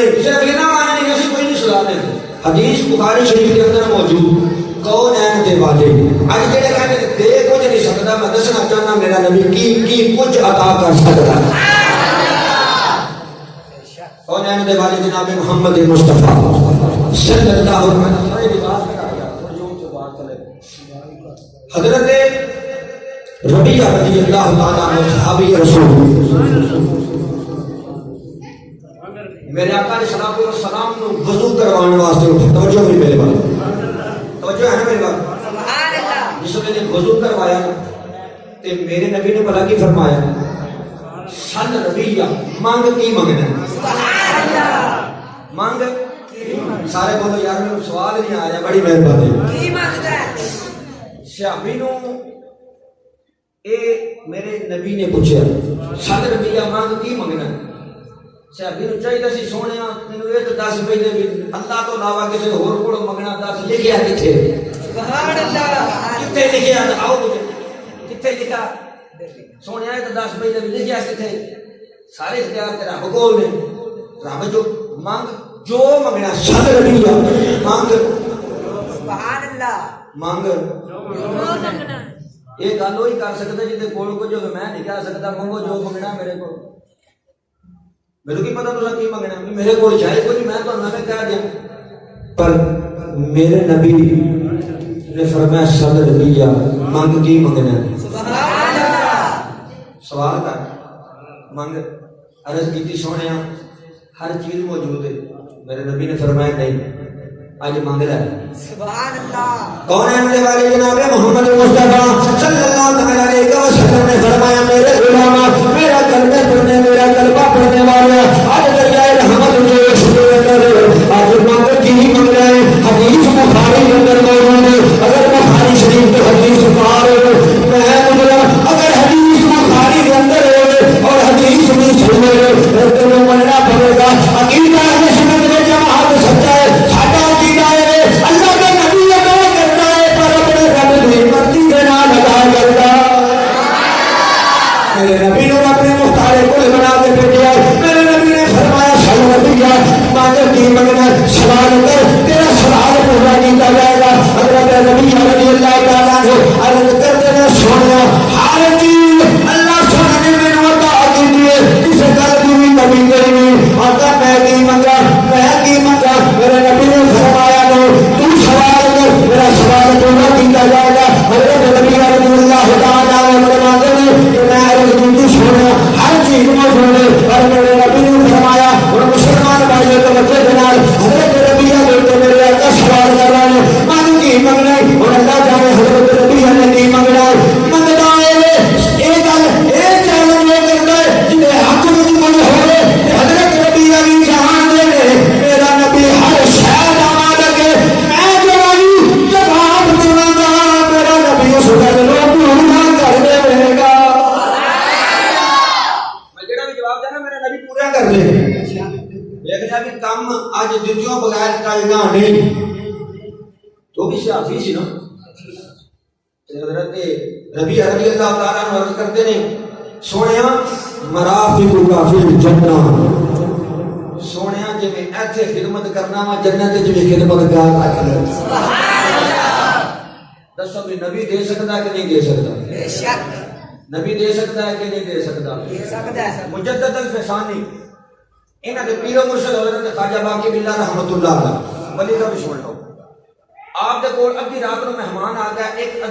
والے صرف یہ نہ ماننے کہ کوئی نہیں سلاتے تھے. حدیث بخاری شریف کے اندر موجود کون ہیں دے والے اج جڑے کہتے دے کچھ نہیں سکتا میں دسنا چاہنا میرا نبی کی کچھ عطا کر سکتا ہے. کون ہیں دے والے جناب محمد مصطفیٰ صلی اللہ علیہ وسلم. حضرت ربیعہ رضی اللہ تعالیٰ عنہ صحابی رسول میرے آقا علیہ السلام نے وضو کروانے واسطے اٹھے. توجہ ہوئی میرے بات توجہ ہے نا میرے بات. سبحان اللہ. جس نے وضو کروایا تے میرے نبی نے بھلا کی فرمایا سن ربیعہ مانگ کی منگنا. سبحان اللہ. مانگ سارے بولو یار میرے سوال نہیں آ رہا. بڑی مہربانی. کی مانگتا ہے صحابی نو اے میرے نبی نے پوچھا سن ربیعہ مانگ کی منگنا. صحابی نو چاہیے سی سونیا مینوں اے تے دس پہلے بھی اللہ تو علاوہ کسی ہور کول منگنا دس لکھیا کتے. سبحان اللہ. کتے لکھیا آؤ کتے لکھا سونیا اے تے دس پہلے بھی لکھیا کتے. سارے اختیار تیرا حکم نے. رب جو مانگ جو منگنا سن ربیعہ مانگ. سبحان اللہ. مانگ جو منگنا یہ گل وہی کر سکتا جی کول کچھ ہوگا. میں نہیں کہہ سکتا منگو جو منگنا میرے کو. میرے کی پتا تسا کی منگنا میرے کو جائے کوئی میں تو میں کہہ دیا. پر میرے نبی نے فرمایا سن ربیعہ مانگ کی منگنا. سبحان اللہ. سوال کر مانگ. عرض کی سونے ہر چیز موجود ہے. میرے نبی نے فرمایا نہیں آج مانگ رہا ہے. سبحان اللہ. کون ہے میرے والے جناب محمد مصطفیٰ صلی اللہ علیہ وسلم نے فرمایا میرے غلام میرا کلمہ پڑھنے میرا کلمہ پڑھنے والے آج دریائے رحمت کے شروع آج مانگ کی ہی منگ رہے ہیں. حدیث بخاری کے اندر موجود ہے. اگر بخاری شریف کے حدیث پار میں مطلب اگر حدیث بخاری کے اندر ہے اور حدیث میں سنے تو مننا پڑے گا. عقیدہ اہل سنت و جماعت سچا ہے. ساڈا عقیدہ ہے اللہ کا نبی ادا کرتا ہے پر اپنے رب کی مرضی کے نام ادا کرتا. میرے نبی نے اپنے مختار کل بنا کے بھیجا. میرے نبی نے فرمایا سن ربیعہ مانگ کی منگنا سوال کر تیرا سوال پورا کیا جائے گا. حضرت ربیعہ رضی اللہ تعالیٰ عنہ عرض کرتے ہیں سونا ہر چیز اللہ سونے نے میرے عطا کی دیے. اس گل کی بھی کمی نہیں آتا. میں کی منگا میرے نبی نے فرمایا نو تو سوال کر میرا سوال پورا کیا جائے گا. حضرت ربیعہ رضی اللہ تعالیٰ عنہ فرماتے ہیں کہ میں عرض کی سونا ہر چیز موجود ہے. اور میرے نبی نے فرمایا اور مسلمان بھائیوں کو بچے بنا حضرت ربیعہ بولتے میرے آقا سوال کر رہے ہیں مانگ کی منگنا اور اللہ جانے حضرت ربیعہ نے کی منگنا منگنا یہ گل یہ چیلنج یہ کرتا ہے جنہیں حق میں کوئی ہوئے حضرت ربیعہ کی جہان دے میرا نبی ہر شاید آمادہ کے میں جوانی جواب دینا گا میرا نبی اس گل کو پورا کر دے گا. میں جڑا بھی جواب دینا میرا نبی پورا کر دے. دیکھنا بھی کم اج جتیوں بغیر ٹلنا نہیں. تو بھی صحابی سی نا. حضرت ربیعہ رضی اللہ تعالیٰ عنہ عرض کرتے ہیں سونیا مرافق فی الجنہ. سونیا جی میں ایسے خدمت کرنا وا جنت وچ بھی خدمت گار کرنا. سبحان اللہ. دسو بھی نبی دے سکتا ہے کہ نہیں دے سکتا؟ بے شک نبی دے سکتا ہے کہ نہیں دے سکتا؟ دے سکتا ہے. مجدد الفسانی انہاں دے پیر و مرشد حضرت خواجہ باقی باللہ رحمۃ اللہ علیہ ولی کا بھی سن لو. آپ دے کول ادھی رات نو مہمان آ گیا. ایک